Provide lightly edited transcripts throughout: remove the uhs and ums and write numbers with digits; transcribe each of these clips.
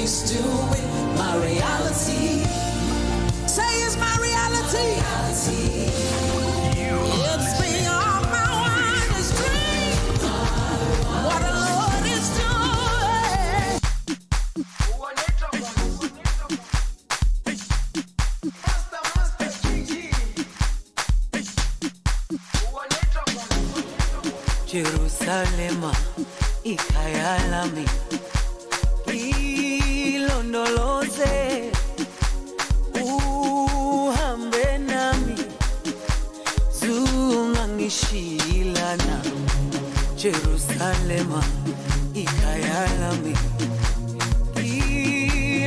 He's doing my reality. Say it's my reality. It's beyond my wildest dream. What the Lord is doing. Jerusalem, ikayalami, ilondoloze, uhambe nami, zungangishilana. Jerusalem, ikayalami,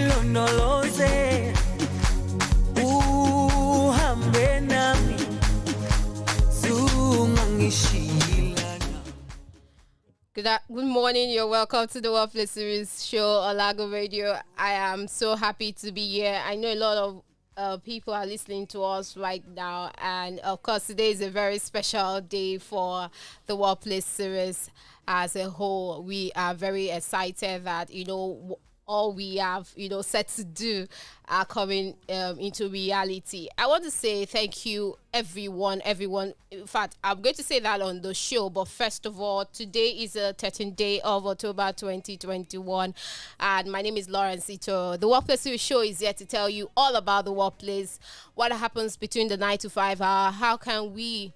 ilondoloze, uhambe nami, zungangishilana. Good morning. You're welcome to the Workplace Series show on Lago Radio. I am so happy to be here. I know a lot of people are listening to us right now, and of course, today is a very special day for the Workplace Series as a whole. We are very excited that all we have set to do are coming into reality. I want to say thank you everyone. In fact, I'm going to say that on the show, but first of all, today is the 13th day of October 2021, and my name is Lawrence Ito. The Workplace Series show is here to tell you all about the workplace, what happens between the 9 to 5 hour, how can we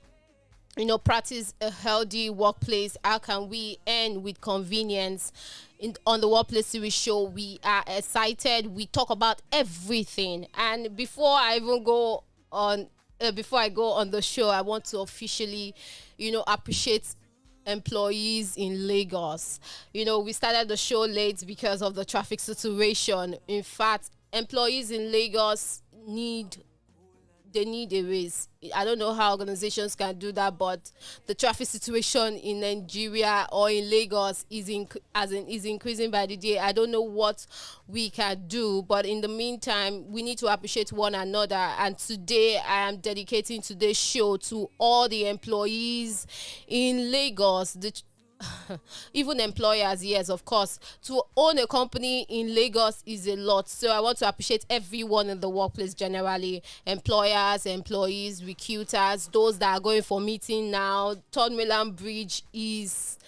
practice a healthy workplace, how can we earn with convenience. On the Workplace Series show, we are excited. We talk about everything. And before I go on the show, I want to officially, appreciate employees in Lagos. We started the show late because of the traffic situation. In fact, employees in Lagos need a raise. I don't know how organizations can do that, but the traffic situation in Nigeria or in Lagos is increasing by the day. I don't know what we can do, but in the meantime, we need to appreciate one another. And today, I am dedicating today's show to all the employees in Lagos, even employers. Yes, of course, to own a company in Lagos is a lot, so I want to appreciate everyone in the workplace generally: employers, employees, recruiters, those that are going for meeting now. Third Mainland Bridge is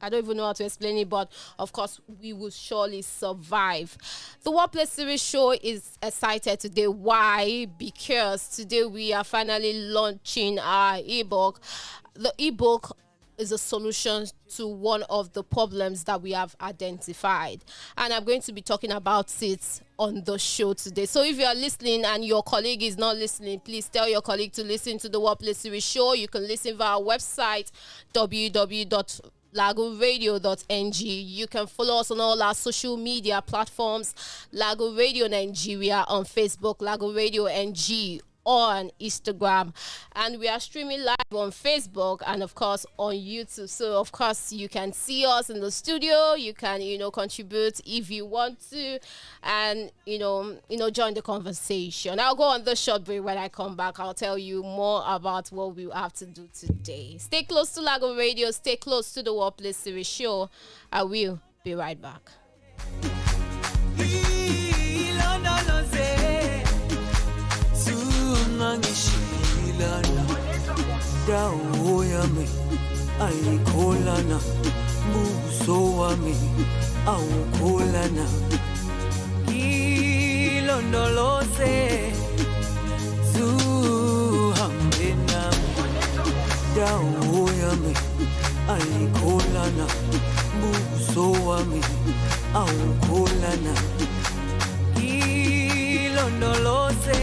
I don't even know how to explain it, but of course, we will surely survive. The Workplace Series show is excited today. Why? Because today we are finally launching our ebook. The ebook is a solution to one of the problems that we have identified, and I'm going to be talking about it on the show today. So if you are listening and your colleague is not listening, please tell your colleague to listen to the Workplace Series show. You can listen via our website, www.LagoonRadio.Ng. You can follow us on all our social media platforms: Lago Radio Nigeria on Facebook, Lago Radio NG on Instagram, and we are streaming live on Facebook and of course on YouTube. So of course you can see us in the studio. You can contribute if you want to, and join the conversation. I'll go on the short break. When I come back, I'll tell you more about what we have to do today. Stay close to Lago Radio, stay close to the Workplace Series show. I will be right back. Ngishilana dawo yami ayikholana buso wami awukholana ilondoloze zuhambe nami dawo yami ayikholana buso wami awukholana ilondoloze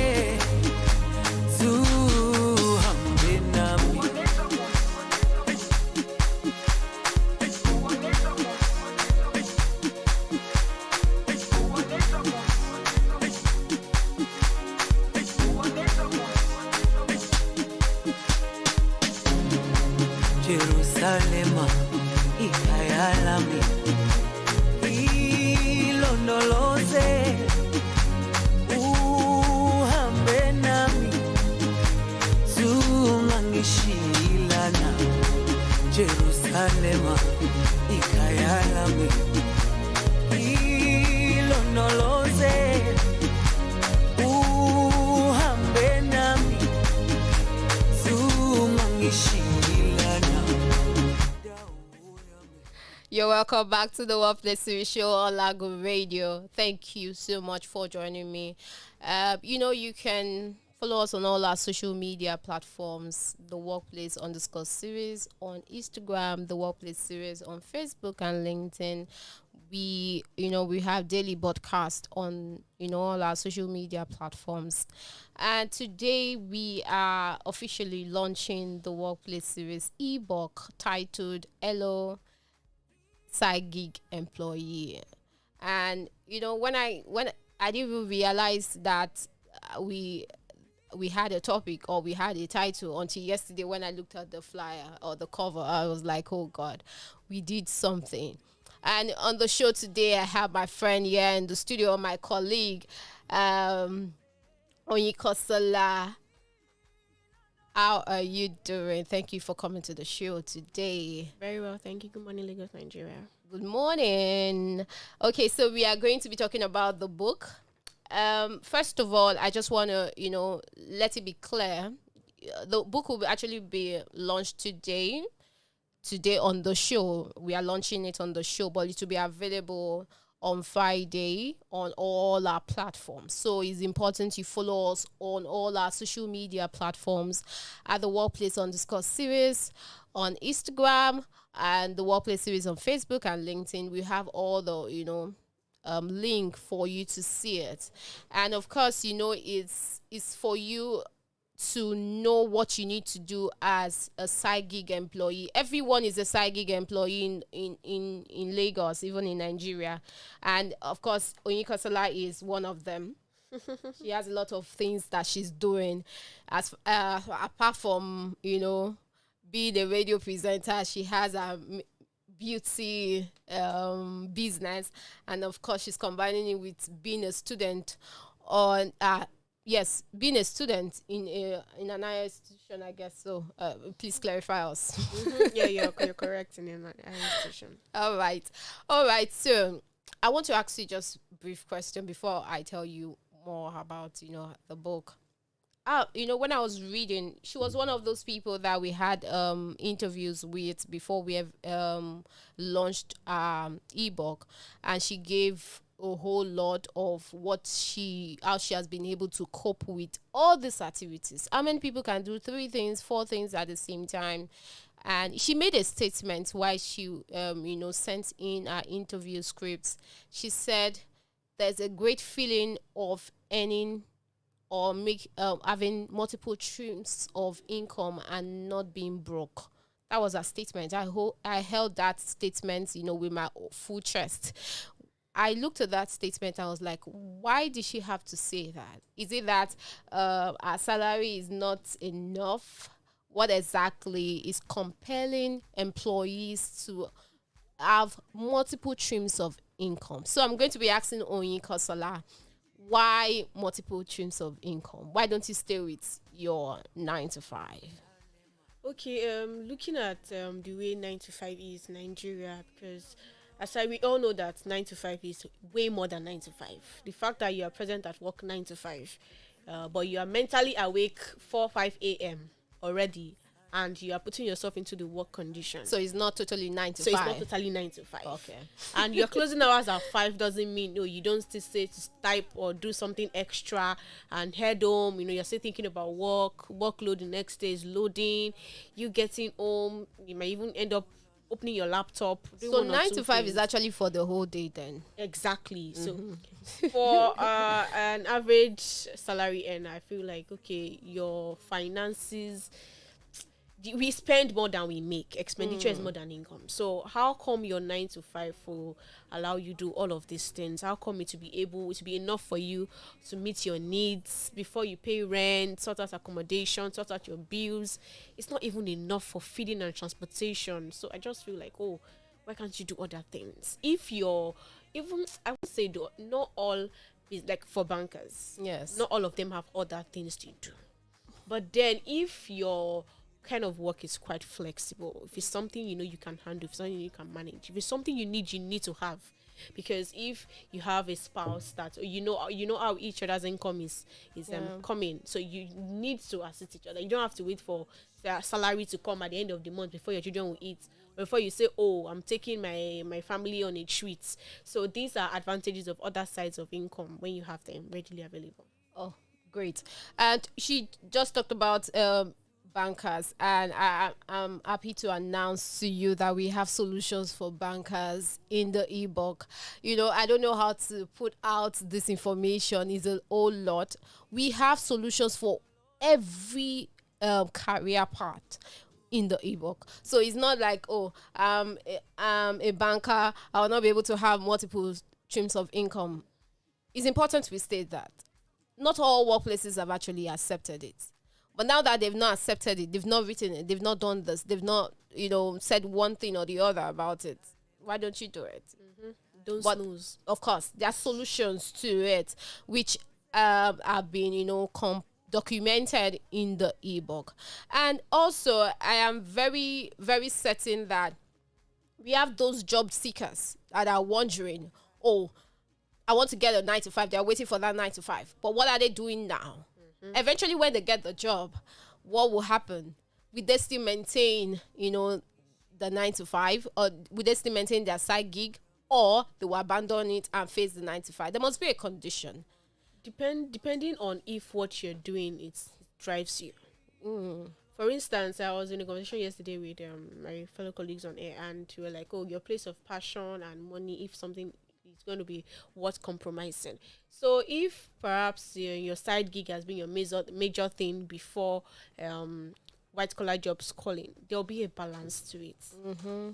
Jerusalem, ikayalami, ilondoloze, uhambe nami, zungangishilana. Jerusalem. Salema, Ikayalami, Ilonoloze, Uhambe nami, Zumangishilana. You're welcome back to the Workplace Series show on Lago Radio. Thank you so much for joining me. You can follow us on all our social media platforms, the Workplace_series on Instagram, the Workplace Series on Facebook and LinkedIn. We have daily broadcast on, all our social media platforms. And today we are officially launching the Workplace Series ebook titled Hello Side Gig Employee. And when I didn't even realize that we had a topic or we had a title until yesterday when I looked at the flyer or the cover. I was like, oh God, we did something. And on the show today, I have my friend here in the studio, my colleague, Onyikosola. How are you doing? Thank you for coming to the show today. Very well, thank you. Good morning, Lagos, Nigeria. Good morning. Okay, so we are going to be talking about the book. First of all, I just want to, let it be clear. The book will actually be launched today. Today on the show. We are launching it on the show, but it will be available on Friday on all our platforms. So it's important you follow us on all our social media platforms at the Workplace_series on Instagram and the Workplace Series on Facebook and LinkedIn. We have all the, link for you to see it. And of course, it's for you to know what you need to do as a side gig employee. Everyone is a side gig employee in Lagos, even in Nigeria. And of course, Onyikosola is one of them. She has a lot of things that she's doing. As apart from, being a radio presenter, she has a beauty business. And of course, she's combining it with being a student on being a student in an higher institution, I guess. So please clarify us. Yeah, you're correct in an institution. All right. So I want to ask you just a brief question before I tell you more about, the book. When I was reading, she was one of those people that we had interviews with before we have launched ebook, and she gave a whole lot of how she has been able to cope with all these activities. How many people can do 3 things, 4 things at the same time? And she made a statement while she, sent in her interview scripts. She said, "There's a great feeling of earning or having multiple streams of income and not being broke." That was her statement. I held that statement, with my full chest. I looked at that statement and I was like, why did she have to say that? Is it that our salary is not enough? What exactly is compelling employees to have multiple streams of income? So I'm going to be asking Onyikosola, why multiple streams of income? Why don't you stay with your 9 to 5? Okay, looking at the way 9 to 5 is Nigeria, because we all know that 9 to 5 is way more than 9 to 5. The fact that you are present at work 9 to 5, but you are mentally awake 4-5 a.m. already, and you are putting yourself into the work condition. So it's not totally 9 to 5. So it's not totally 9 to 5. Okay. And your closing hours at 5 doesn't mean you don't still stay to type or do something extra and head home. You're still thinking about workload the next day is loading. You getting home, you might even end up opening your laptop. So 9 to 5 is actually for the whole day then. Exactly. So for an average salary earner, I feel like, okay, your finances, we spend more than we make. Expenditure is more than income. So how come your 9 to 5 will allow you do all of these things? How come it to be enough for you to meet your needs before you pay rent, sort out accommodation, sort out your bills? It's not even enough for feeding and transportation. So I just feel like, why can't you do other things? If you're even, I would say, not all is like for bankers. Yes. Not all of them have other things to do. But then if you're kind of work is quite flexible. If it's something you know you can handle, if it's something you can manage, if it's something you need to have. Because if you have a spouse that you know how each other's income is coming, so you need to assist each other. You don't have to wait for their salary to come at the end of the month before your children will eat, before you say, oh, I'm taking my family on a treat. So these are advantages of other sides of income when you have them readily available. Oh, great. And she just talked about bankers, and I'm happy to announce to you that we have solutions for bankers in the ebook. I don't know how to put out this information. It's a whole lot. We have solutions for every career path in the ebook. So it's not like, oh, a banker, I will not be able to have multiple streams of income. It's important we state that not all workplaces have actually accepted it. But now that they've not accepted it, they've not written it, they've not done this, they've not, said one thing or the other about it, why don't you do it? Don't But snooze. of course, there are solutions to it, which have been, documented in the ebook. And also, I am very, very certain that we have those job seekers that are wondering, oh, I want to get a 9 to 5. They're waiting for that 9 to 5. But what are they doing now? Eventually, when they get the job, what will happen? Will they still maintain, the 9 to 5? Or will they still maintain their side gig? Or they will abandon it and face the 9 to 5? There must be a condition. Depending on if what you're doing it drives you. For instance, I was in a conversation yesterday with my fellow colleagues on air, and we were like, oh, your place of passion and money, if something is going to be worth compromising. So if perhaps your side gig has been your major thing before white collar jobs calling, there'll be a balance to it.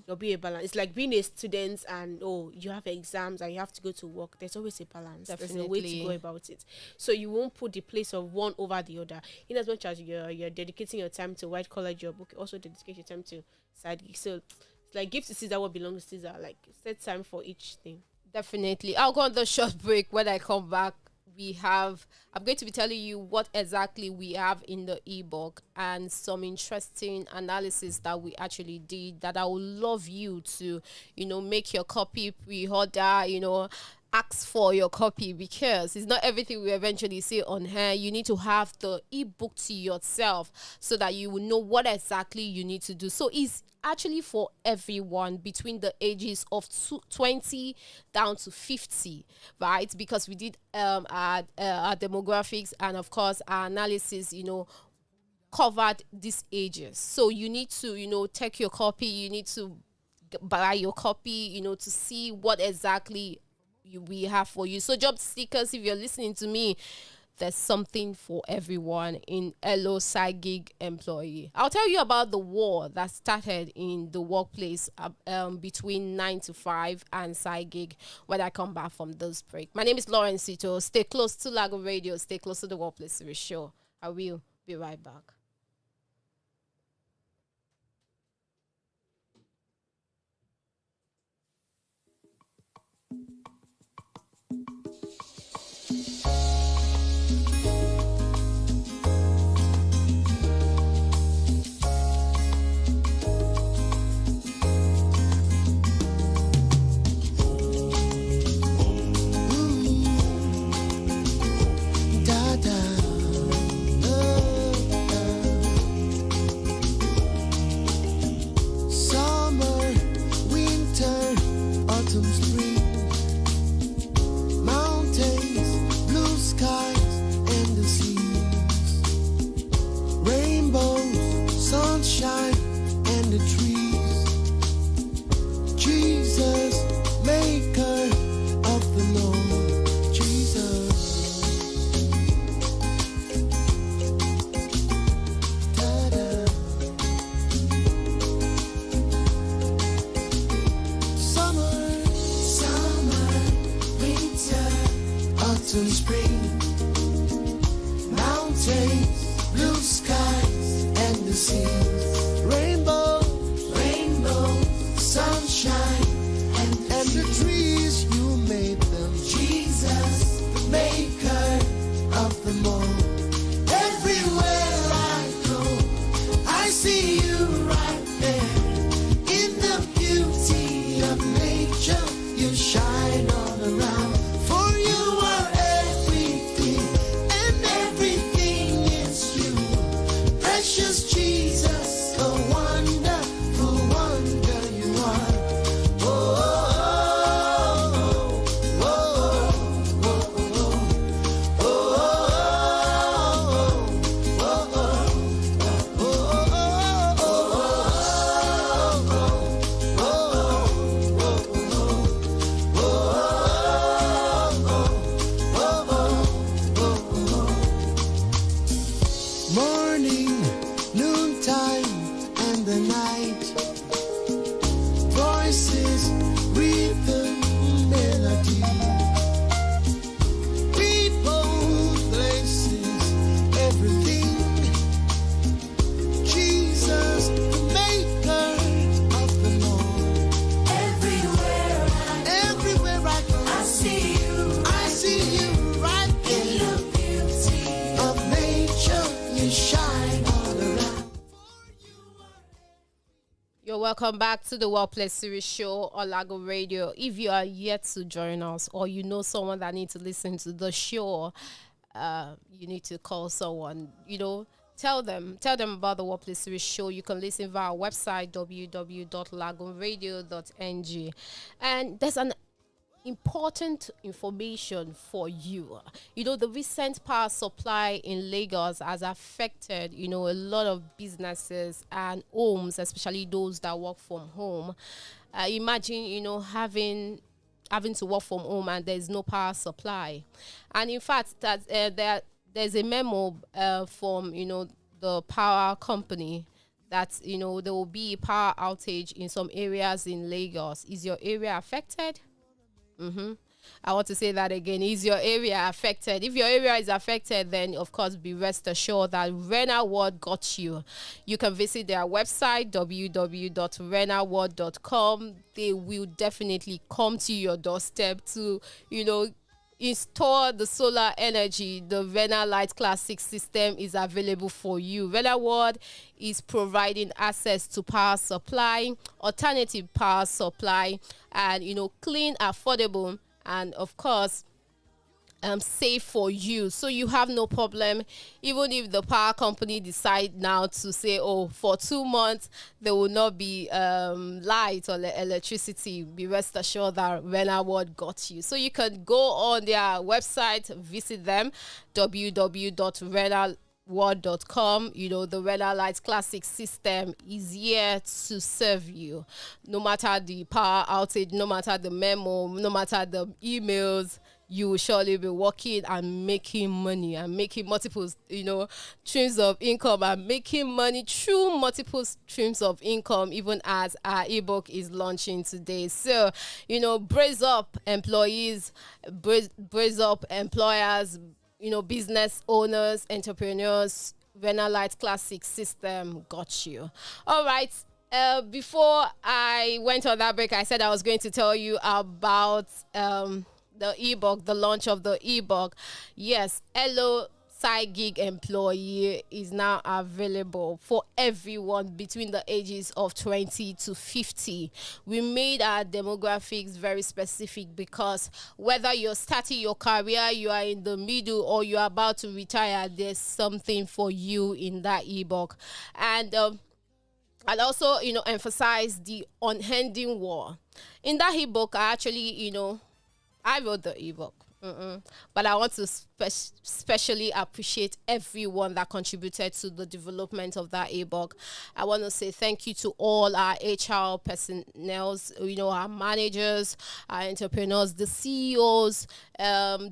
There'll be a balance. It's like being a student and you have exams and you have to go to work. There's always a balance. Definitely. There's a way to go about it. So you won't put the place of one over the other. In as much as you're dedicating your time to white collar job, okay, also dedicate your time to side gig. So it's like give to Caesar what belongs to Caesar. Like set time for each thing. Definitely. I'll go on the short break. When I come back, I'm going to be telling you what exactly we have in the ebook and some interesting analysis that we actually did that I would love you to, make your copy, pre-order, ask for your copy, because it's not everything we eventually say on here. You need to have the ebook to yourself so that you will know what exactly you need to do. So it's actually for everyone between the ages of 20 down to 50, right? Because we did our demographics, and of course our analysis, covered these ages. So you need to, take your copy. You need to buy your copy, to see what exactly we have for you. So job seekers, if you're listening to me, there's something for everyone in LO side gig employee. I'll tell you about the war that started in the workplace between 9 to 5 and side gig when I come back from this break. My name is Lauren Sito. Stay close to Lago Radio. Stay close to the Workplace Series Show. I will be right back. See of nature, you shine all around. For you are everything, and everything is you. Precious Jesus, a wonderful wonder you are. Oh, oh, oh, oh, oh, morning, noontime, and the night. Voices, rhythm, melody. People, places, everything. Jesus, the maker of the Lord. Everywhere I go, I see you right in the beauty of nature. You shine all around. You're welcome back to the Workplace Series show on Lago Radio. If you are yet to join us, or you know someone that needs to listen to the show, you need to call someone. Tell them about the Workplace Series show. You can listen via our website www.Lagoonradio.Ng, and there's an important information for you. The recent power supply in Lagos has affected, a lot of businesses and homes, especially those that work from home. Imagine, having to work from home and there's no power supply. And in fact, that there's a memo from, the power company that, there will be power outage in some areas in Lagos. Is your area affected? I want to say that again. Is your area affected? If your area is affected, then of course be rest assured that Rev'd got you. You can visit their website www.Rev'd.com. They will definitely come to your doorstep to install the solar energy. The Rev'd Light Classic system is available for you. Rev'd is providing access to power supply, alternative power supply, and clean, affordable, and of course safe for you. So you have no problem, even if the power company decide now to say, oh, for 2 months there will not be light or electricity. Be rest assured that Rev'd got you. So you can go on their website, visit them, www.Rev'd.com. The Rev'd Light Classic system is here to serve you. No matter the power outage, no matter the memo, no matter the emails, you will surely be working and making money and making multiple, streams of income, and making money through multiple streams of income, even as our ebook is launching today. So, brace up employees, brace up employers, business owners, entrepreneurs. Rev'd Light Classic system got you. All right. Before I went on that break, I said I was going to tell you about the ebook, the launch of the ebook. Yes, Hello Side Gig Employee is now available for everyone between the ages of 20 to 50. We made our demographics very specific because whether you're starting your career, you are in the middle, or you're about to retire, there's something for you in that ebook. And I'll also, emphasize the unending war. In that ebook, I actually, I wrote the ebook, but I want to especially appreciate everyone that contributed to the development of that ebook. I want to say thank you to all our HR personnel, our managers, our entrepreneurs, the CEOs,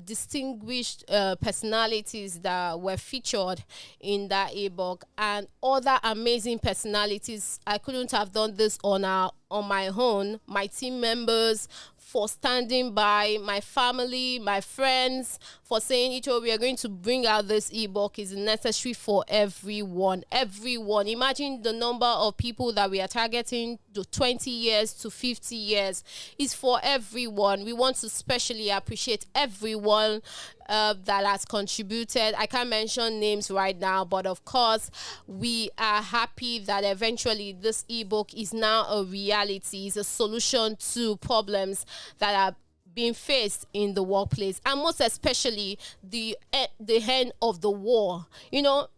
distinguished personalities that were featured in that ebook, and other amazing personalities. I couldn't have done this on my own. My team members, for standing by, my family, my friends, for saying, we are going to bring out this ebook. Is necessary for everyone. Imagine the number of people that we are targeting to 20 years to 50 years. It's for everyone. We want to specially appreciate everyone that has contributed. I can't mention names right now, but of course, we are happy that eventually this ebook is now a reality. It's a solution to problems that are being faced in the workplace, and most especially the end of the war.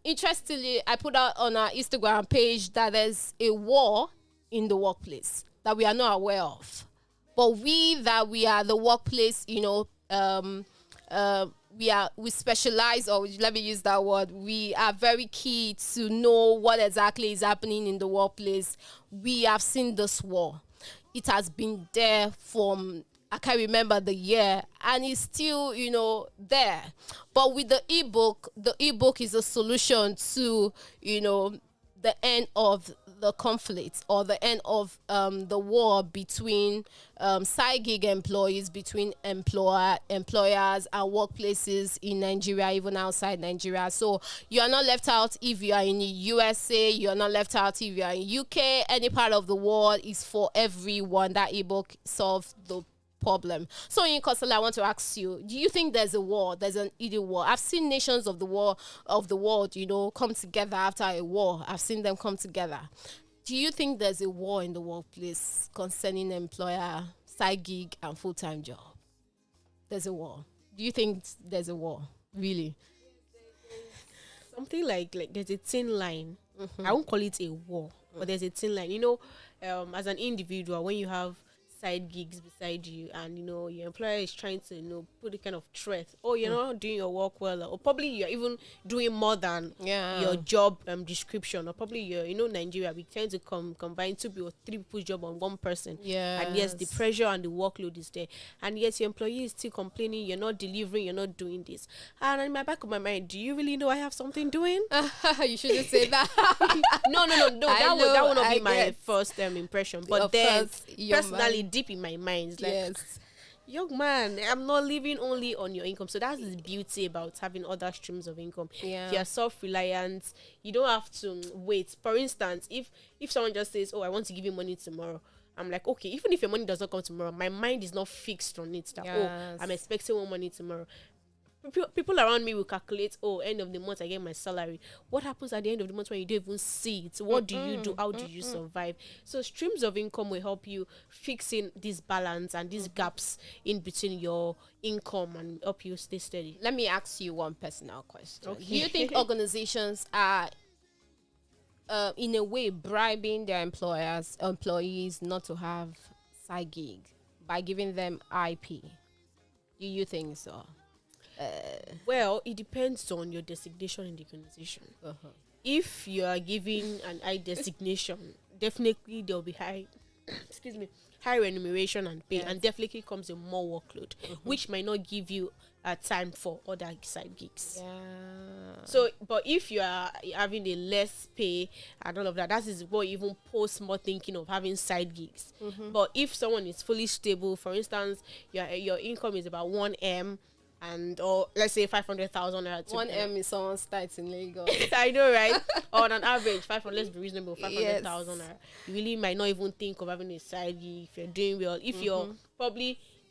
Interestingly, I put out on our Instagram page that there's a war in the workplace that we are not aware of, but we are the workplace, we specialize, or let me use that word, we are very key to know what exactly is happening in the workplace. We have seen this war. It has been there from, I can't remember the year, and it's still, there. But with the ebook is a solution to, the end of the conflict, or the end of the war between side gig employees, between employers and workplaces in Nigeria, even outside Nigeria. So you are not left out if you are in the USA, you are not left out if you are in UK. Any part of the world is for everyone. That ebook solves the problem. So in Kosala, I want to ask you, do you think there's a war? There's an eating war? I've seen nations of the world, come together after a war. I've seen them come together. Do you think there's a war in the workplace concerning employer, side gig, and full-time job? There's a war. Do you think there's a war? Really? Something like there's a thin line. I won't call it a war, but there's a thin line. As an individual, when you have side gigs beside you, and your employer is trying to put a kind of threat, you're not doing your work well, or probably you're even doing more than your job description, or probably Nigeria, we tend to combine 2 or 3 people's job on one person. And yes, the pressure and the workload is there, and yet your employee is still complaining, you're not delivering, you're not doing this. And in my back of my mind, do you really know I have something doing? You shouldn't say that. No, that would not be my first impression, but of then course, personally, deep in my mind, it's like, yes, young man, I'm not living only on your income. So that's the beauty about having other streams of income. If you're self-reliant, you don't have to wait. For instance, if someone just says, I want to give you money tomorrow, I'm like, okay, even if your money does not come tomorrow, my mind is not fixed on it that I'm expecting more money tomorrow. People around me will calculate, end of the month I get my salary. What happens at the end of the month when you don't even see it? What do you do? How do you survive? So streams of income will help you fixing this balance and these gaps in between your income, and help you stay steady. Let me ask you one personal question. Okay. Do you think organizations are in a way bribing their employees not to have side gig by giving them IP? Do you think so? Well, it depends on your designation in the organization. If you are giving an I designation, definitely there will be high remuneration and pay, and definitely comes with more workload, which might not give you time for other side gigs. So, but if you are having a less pay and all of that, that is what even post more thinking of having side gigs. But if someone is fully stable, for instance, your income is about 1M, or let's say 500,000 naira. 1M is someone's starts in Lagos. I know, right? On an average, 500. Let's be reasonable. 500,000 naira. You really might not even think of having a side gig if you're doing well. If you're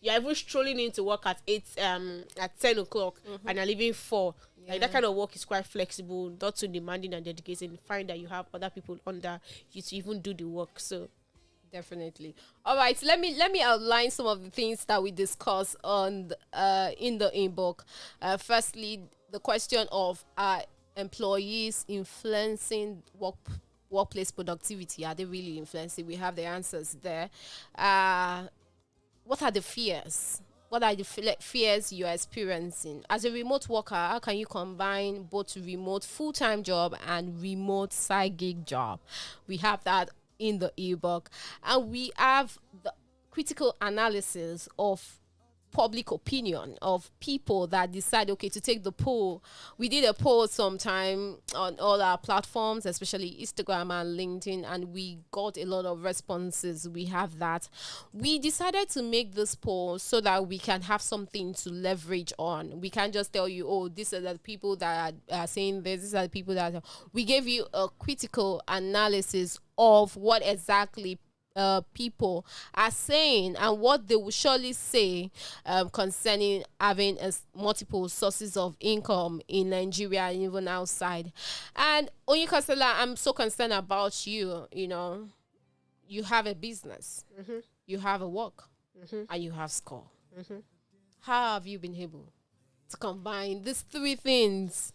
even strolling into work at 10 o'clock and you're leaving 4. Like that kind of work is quite flexible, not too demanding and dedicated. Find that you have other people under you to even do the work. So. Definitely. All right. So let me outline some of the things that we discuss on in the ebook. Firstly, the question of employees influencing workplace productivity. Are they really influencing? We have the answers there. What are the fears? What are the fears you are experiencing as a remote worker? How can you combine both remote full-time job and remote side gig job? We have that in the ebook, and we have the critical analysis of public opinion of people that decide to take the poll. We did a poll sometime on all our platforms, especially Instagram and LinkedIn, and we got a lot of responses. We have that. We decided to make this poll so that we can have something to leverage on. We can't just tell you, these are the people that are saying this, these are the people that we gave you a critical analysis of what exactly people are saying and what they will surely say concerning having multiple sources of income in Nigeria and even outside. And Onyekosala, I'm so concerned about you. You know, you have a business, you have a work, and you have school. How have you been able to combine these three things?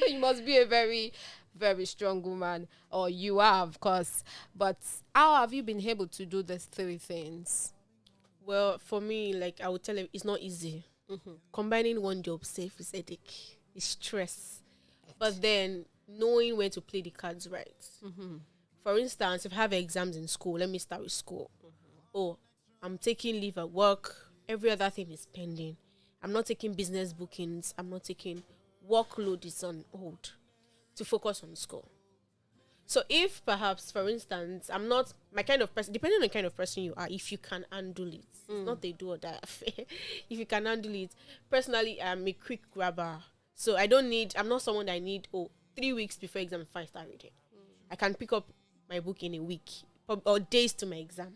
You must be a very, very strong woman, or you are, of course. But how have you been able to do these three things? Well, for me, like I would tell you, it's not easy. Combining one job safe is headache, it's stress. But then knowing when to play the cards right. For instance, if I have exams in school, let me start with school. Oh, I'm taking leave at work. Every other thing is pending. I'm not taking business bookings. I'm not taking workload is on hold to focus on school. So if perhaps, for instance, I'm not my kind of person, depending on the kind of person you are, if you can handle it, it's not a do or die affair. If you can handle it, personally, I'm a quick grabber. So I'm not someone that I need, 3 weeks before exam if I start reading. I can pick up my book in a week or days to my exam.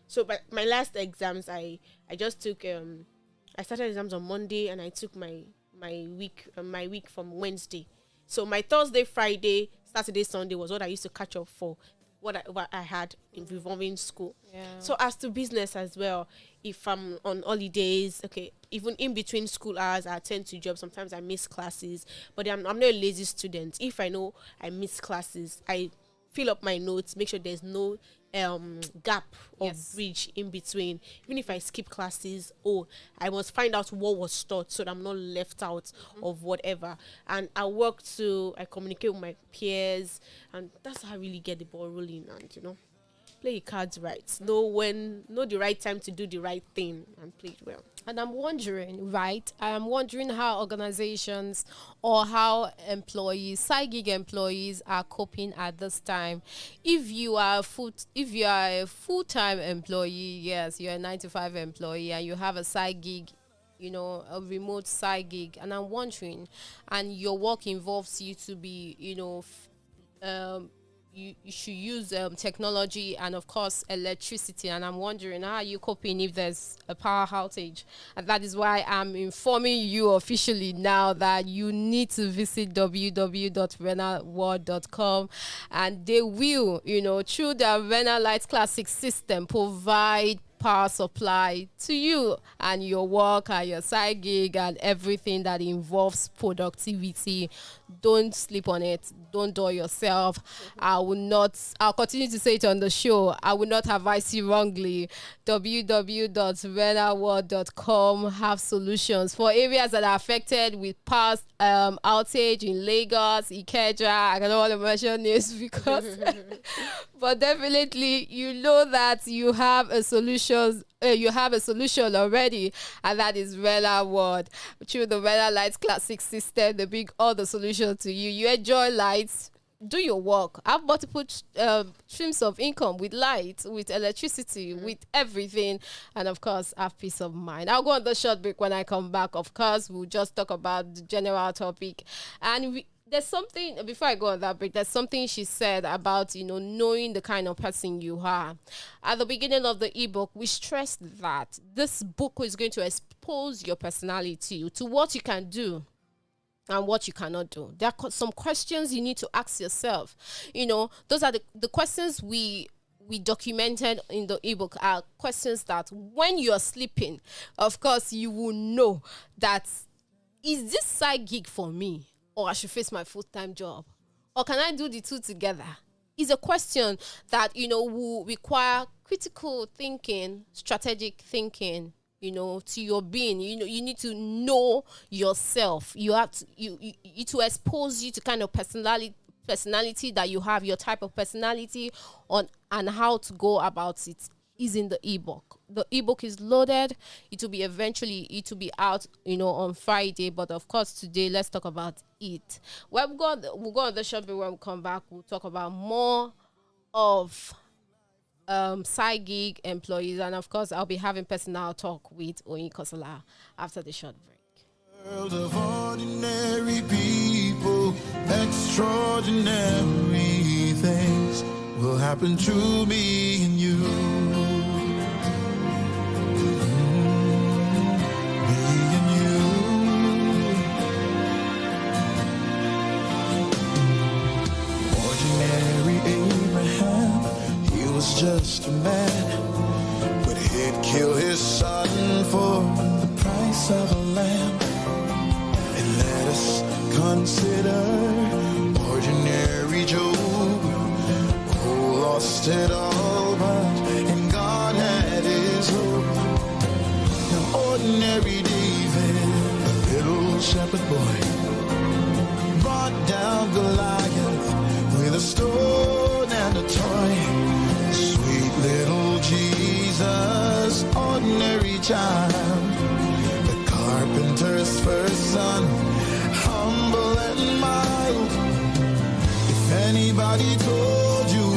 So, but my last exams, I just took, I started exams on Monday and I took my week from Wednesday. So my Thursday, Friday, Saturday, Sunday was what I used to catch up for what I had in revolving school. Yeah. So as to business as well, if I'm on holidays, okay, even in between school hours, I attend to jobs. Sometimes I miss classes, but I'm not a lazy student. If I know I miss classes, I fill up my notes, make sure there's no gap or bridge in between. Even if I skip classes, I must find out what was taught so that I'm not left out of whatever. And I communicate with my peers, and that's how I really get the ball rolling. And play your cards right. Know the right time to do the right thing and play it well. And I'm wondering how organizations or how side gig employees are coping at this time. If you are a full-time employee, yes, you're a 9-to-5 employee, and you have a side gig, a remote side gig, and I'm wondering, and your work involves you to be, you should use technology and of course electricity, and I'm wondering how are you coping if there's a power outage. And that is why I'm informing you officially now that you need to visit www.renalworld.com, and they will, through the Renal Light Classic system, provide power supply to you and your work and your side gig and everything that involves productivity. Don't sleep on it. Don't dull yourself. I'll continue to say it on the show. I will not advise you wrongly. www.renalworld.com have solutions for areas that are affected with power outage in Lagos, Ikeja. I don't want to mention names because but definitely that you have a solution. You have a solution already, and that is Renal World. Through the Renal Lights Classic system, they bring all the solutions to you. You enjoy lights, do your work, have multiple streams of income with light, with electricity, with everything, and of course have peace of mind. I'll go on the short break. When I come back, of course, we'll just talk about the general topic. And there's something, before I go on that break, there's something she said about, knowing the kind of person you are. At the beginning of the ebook, we stressed that this book is going to expose your personality to what you can do and what you cannot do. There are some questions you need to ask yourself. Those are the questions we documented in the ebook are questions that when you're sleeping, of course, you will know that, is this side gig for me? Or I should face my full-time job? Or can I do the two together? It's a question that, will require critical thinking, strategic thinking, to your being. You need to know yourself. You have to expose you to kind of personality that you have, your type of personality and how to go about it is in the ebook. The ebook is loaded. It will be out, on Friday. But of course, today, let's talk about it. We'll go on the short break. When we come back, we'll talk about more of side gig employees. And of course, I'll be having personal talk with Onyekosala after the short break. World of ordinary people, extraordinary things. will happen to me and you. Me and you. Ordinary Abraham, he was just a man, but he'd kill his son for the price of a lamb. And let us consider ordinary Job, who lost it all, but in God had his hope. Now ordinary David, a little shepherd boy, brought down Goliath with a stone and a toy. Sweet little Jesus, ordinary child, the carpenter's first son, humble and mild. If anybody told you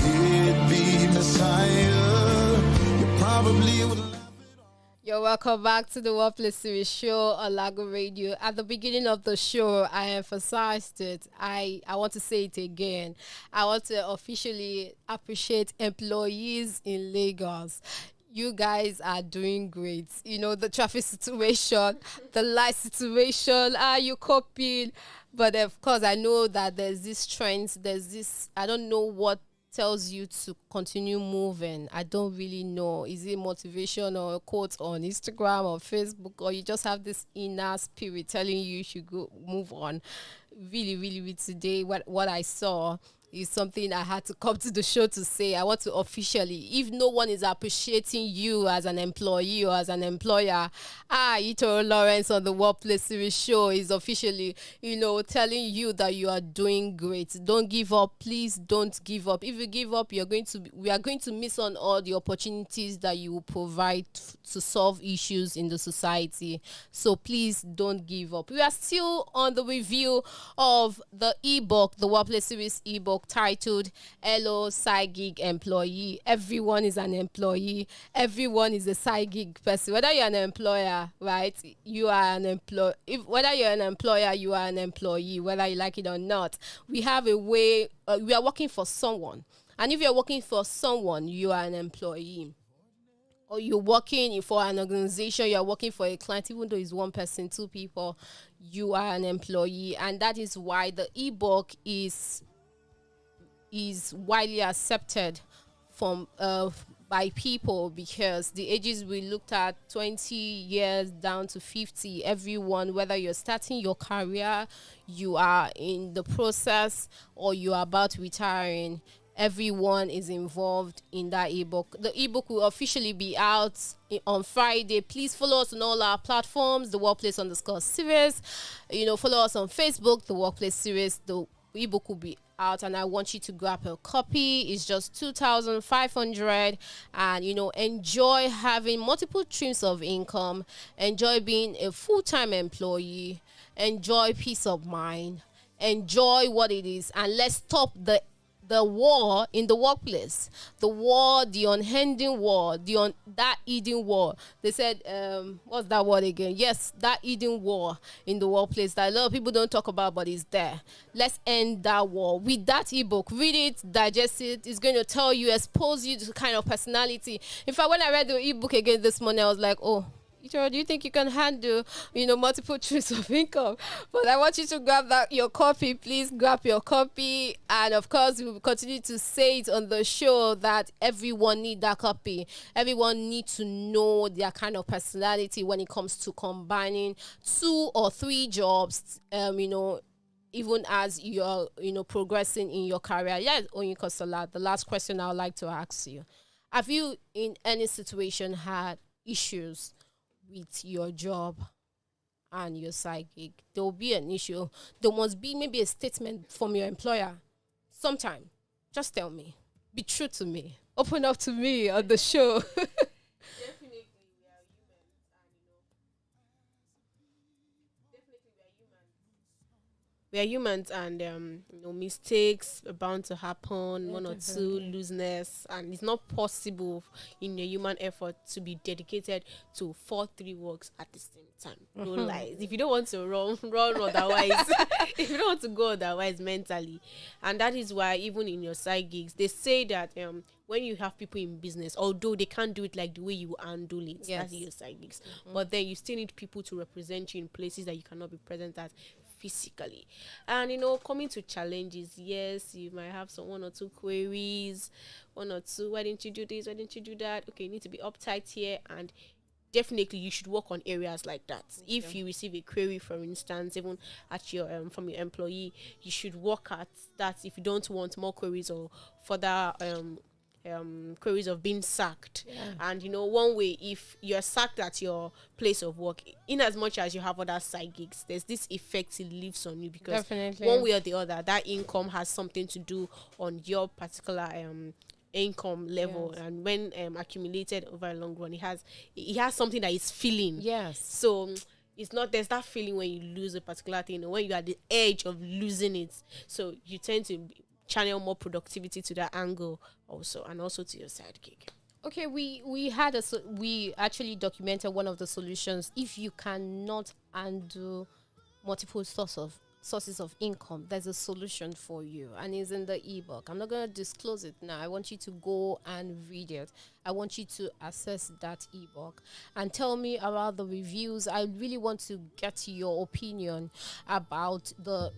he'd be Messiah, you probably would laugh it off. You're welcome back to the Workplace Series show on Lago Radio. At the beginning of the show, I emphasized it. I want to say it again. I want to officially appreciate employees in Lagos. You guys are doing great. You know, the traffic situation, the light situation, are you coping? But of course, I know that there's this trend, I don't know what tells you to continue moving. I don't really know. Is it motivation or a quote on Instagram or Facebook, or you just have this inner spirit telling you should go move on? Really, really, really today, what I saw is something I had to come to the show to say. I want to officially, if no one is appreciating you as an employee or as an employer, Ito Lawrence on the Workplace Series show is officially, telling you that you are doing great. Don't give up. Please don't give up. If you give up, we are going to miss on all the opportunities that you will provide to solve issues in the society. So please don't give up. We are still on the review of the ebook, the Workplace Series ebook, titled Hello Side Gig Employee. Everyone is an employee. Everyone is a side gig person. Whether you're an employer, right? You are an employee. Whether you're an employer, you are an employee, whether you like it or not. We have a way, we are working for someone. And if you're working for someone, you are an employee. Or you're working for an organization, you're working for a client, even though it's one person, two people, you are an employee. And that is why the ebook is widely accepted from by people, because the ages we looked at, 20 years down to 50, everyone, whether you're starting your career, you are in the process, or you are about retiring, everyone is involved in that ebook. The ebook will officially be out on Friday. Please follow us on all our platforms, the Workplace_series. Follow us on Facebook, the Workplace Series. The ebook will be out, and I want you to grab a copy. It's just 2,500, and enjoy having multiple streams of income, enjoy being a full-time employee, enjoy peace of mind, enjoy what it is, and let's stop the war in the workplace, the unending war, that Eden war. They said, what's that word again? Yes, that Eden war in the workplace that a lot of people don't talk about, but it's there. Let's end that war with that ebook. Read it, digest it. It's going to tell you, expose you to the kind of personality. In fact, when I read the ebook again this morning, I was like, oh, do you think you can handle, multiple streams of income? But I want you to grab your copy. Please grab your copy. And of course, we will continue to say it on the show that everyone needs that copy. Everyone needs to know their kind of personality when it comes to combining 2 or 3 jobs, even as you're, progressing in your career. Yes, Onyinkosola, the last question I would like to ask you. Have you, in any situation, had issues with your job and your side gig? There will be an issue. There must be maybe a statement from your employer. Sometime, just tell me. Be true to me. Open up to me on the show. Definitely, we are humans, and we are humans, and mistakes are bound to happen, one or two looseness, and it's not possible in a human effort to be dedicated to 4-3 works at the same time. No lies. If you don't want to run otherwise, if you don't want to go otherwise mentally, and that is why even in your side gigs, they say that when you have people in business, although they can't do it like the way you handle it, that's your side gigs, but then you still need people to represent you in places that you cannot be present at physically. And coming to challenges, yes, you might have some 1 or 2 queries, 1 or 2, why didn't you do this, why didn't you do that, okay, you need to be uptight here, and definitely you should work on areas like that. If you receive a query, for instance, even at your from your employee, you should work at that. If you don't want more queries or further queries of being sacked. And one way, if you're sacked at your place of work, in as much as you have other side gigs, there's this effect it leaves on you, because one way or the other, that income has something to do on your particular income level, and when accumulated over a long run, it has something that is feeling. So it's not, there's that feeling when you lose a particular thing, when you're at the edge of losing it, so you tend to channel more productivity to that angle also, and also to your side gig. Okay, we actually documented one of the solutions. If you cannot undo multiple sources of income, there's a solution for you, and it's in the ebook. I'm not going to disclose it now. I want you to go and read it. I want you to access that ebook and tell me about the reviews. I really want to get your opinion about the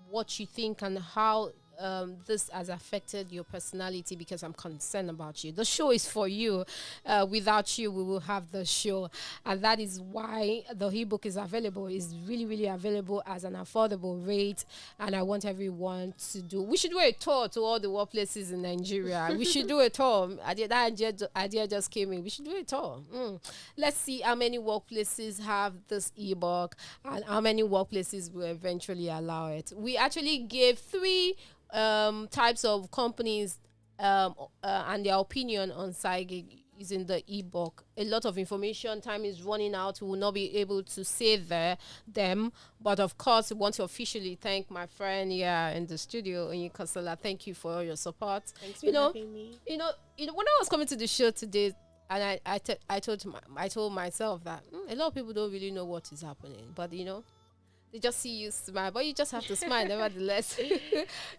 what you think and how this has affected your personality, because I'm concerned about you. The show is for you. Without you, we will have the show, and that is why the ebook is available. It's really, really available as an affordable rate, and I want everyone to do. We should do a tour to all the workplaces in Nigeria. We should do a tour. That idea just came in. We should do a tour. Let's see how many workplaces have this ebook and how many workplaces will eventually allow it. We actually gave 3 types of companies and their opinion on side gig is in the ebook. A lot of information, time is running out, we will not be able to say them, but of course we want to officially thank my friend here in the studio, Onyekosala. Thank you for all your support. Thanks for having me. When I was coming to the show today, and I told myself that a lot of people don't really know what is happening, but they just see you smile, but you just have to smile nevertheless.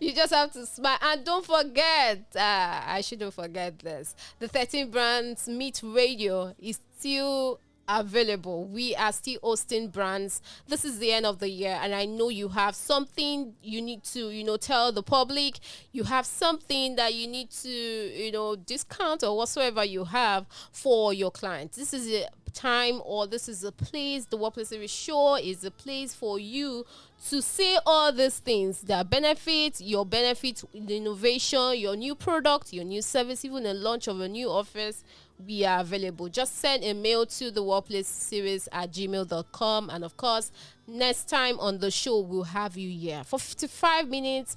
You just have to smile. And don't forget, I shouldn't forget this, the 13 Brands Meet Radio is still available. We are still hosting brands. This is the end of the year, and I know you have something you need to tell the public. You have something that you need to discount or whatsoever you have for your clients. This is a time, or this is a place, the Workplace Series Show is a place for you to say all these things that benefit, the innovation, your new product, your new service, even a launch of a new office. We are available. Just send a mail to the workplaceseries@gmail.com, and of course, next time on the show we'll have you here for 55 minutes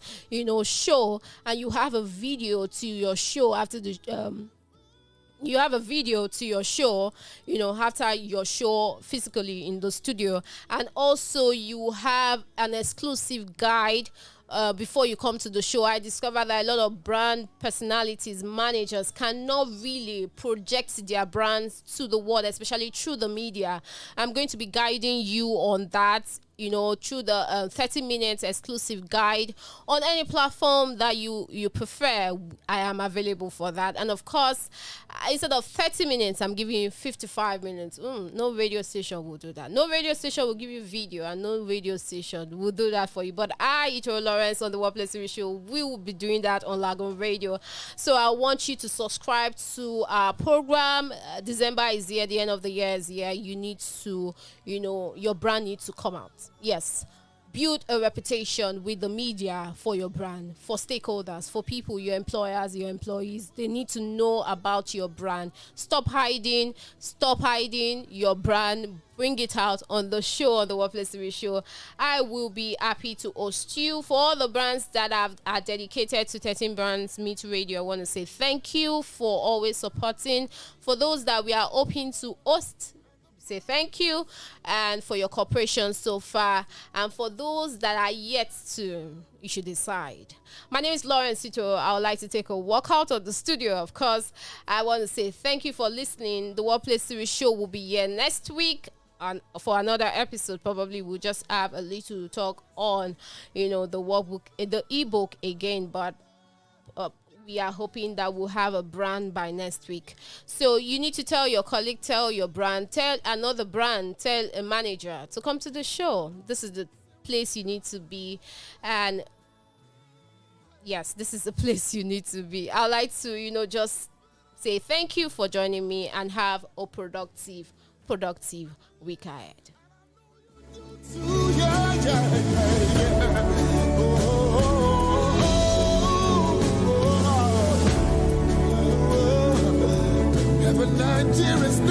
show, and you have a video to your show after the you have a video to your show, after your show physically in the studio, and also you have an exclusive guide before you come to the show. I discovered that a lot of brand personalities, managers, cannot really project their brands to the world, especially through the media. I'm going to be guiding you on that, through the 30 minutes exclusive guide on any platform that you prefer. I am available for that. And of course, instead of 30 minutes, I'm giving you 55 minutes. No radio station will do that. No radio station will give you video, and no radio station will do that for you. But Ito Lawrence on the Workplace Series Show, we will be doing that on Lagoon Radio. So I want you to subscribe to our program. December is here, the end of the year is here. You need to, your brand needs to come out. Yes. Build a reputation with the media for your brand, for stakeholders, for people, your employers, your employees. They need to know about your brand. Stop hiding your brand. Bring it out on the show, on the Workplace Series Show. I will be happy to host you. For all the brands that are dedicated to 13 Brands Meet Radio, I want to say thank you for always supporting. For those that we are hoping to host, say thank you and for your cooperation so far. And for those that are yet to, you should decide. My name is Lauren Sito. I would like to take a walk out of the studio. Of course, I want to say thank you for listening. The Workplace Series show will be here next week. And for another episode, probably we'll just have a little talk on, the workbook, the ebook again. But we are hoping that we'll have a brand by next week. So you need to tell your colleague, tell your brand, tell another brand, tell a manager to come to the show. This is the place you need to be. And yes, this is the place you need to be. I'd like to, just say thank you for joining me and have a productive week ahead. Have a night, dearest,